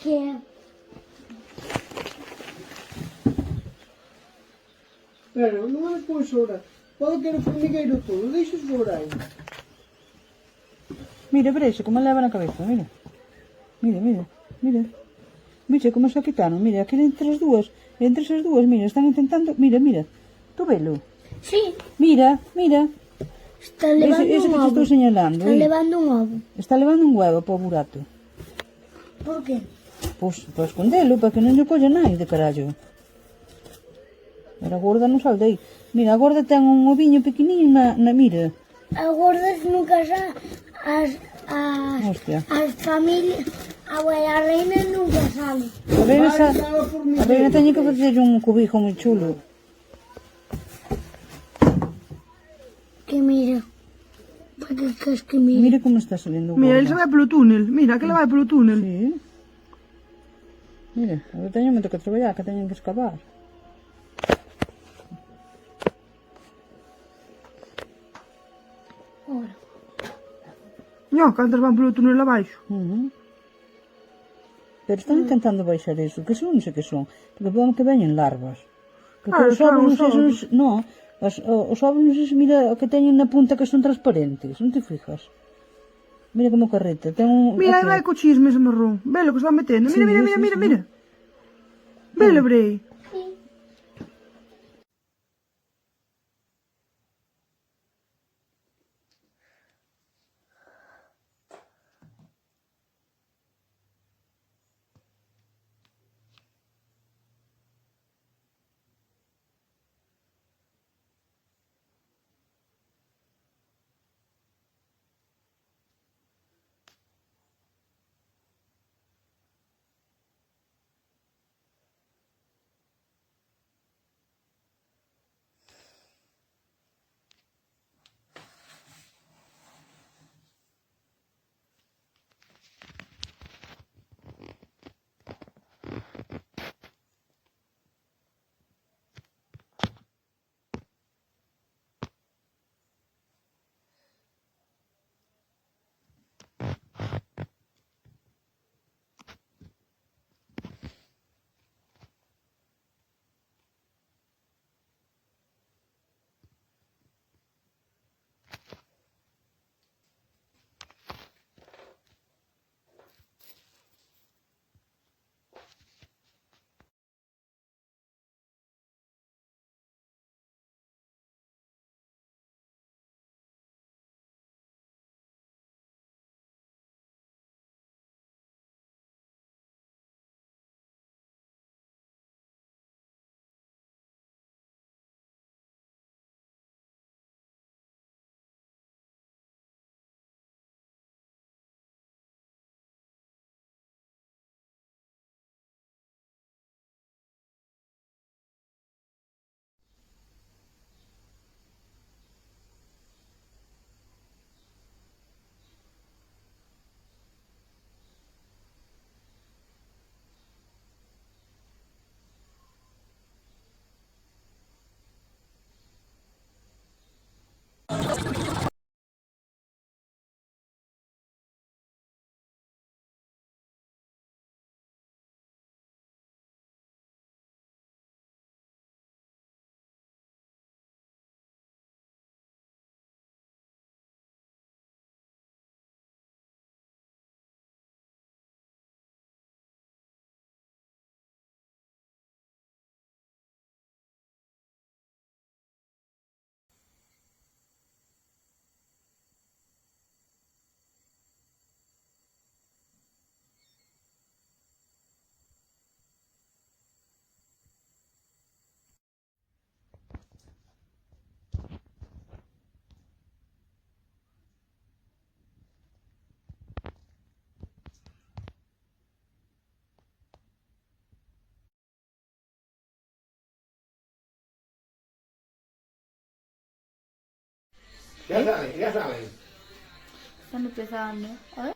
que Pero non é por sobrar. Pode ter o formigueiro todo, deixa sobrar aí. Mira, Brexe, como leva na cabeza, mira. Mira, mira, mira. Vixe como se quitaron, mira, aquí entre as dúas, mira, están intentando, mira, mira. Tú velo. sí, Mira, mira. está levando Ese un que te ovo. estou señalando. Está levando un ovo. Está levando un huevo para o burato. Por qué? Pois, para escondelo, para que non lle colla nai de carallo. Era gorda non sal de aí. Mira, a gorda ten un oviño pequeniño na mira. As gordas nunca xa Hostia. as familias, a reina nunca sale. A reina teñe que facer un cubijo moi chulo. Que mira. Para que crees que mira? Mira como está saliendo gorda. Mira, ele se vai polo túnel. Mira, que ele vai polo túnel. Sí. Mira, agora teño moito que traballar, que teñen que escavar. Ora. No, cantas van polo túnel abaixo. Pero están intentando baixar eso. Que son? Non sei que son. Porque podemos que veñen larvas. Porque Ah, os ovos, non sei son se... No, os ovos non sei se mira que teñen na punta que son transparentes. Non te fijas? Mira como carreta. Ten un... Mira, aí aquí. vai co chisme ese marrón. Velo que se va metendo. Sí, Mira, mira, sí, mira, sí, mira, sí. mira. Velo, Brei. Ya salen, ya salen. Están empezando. A ver.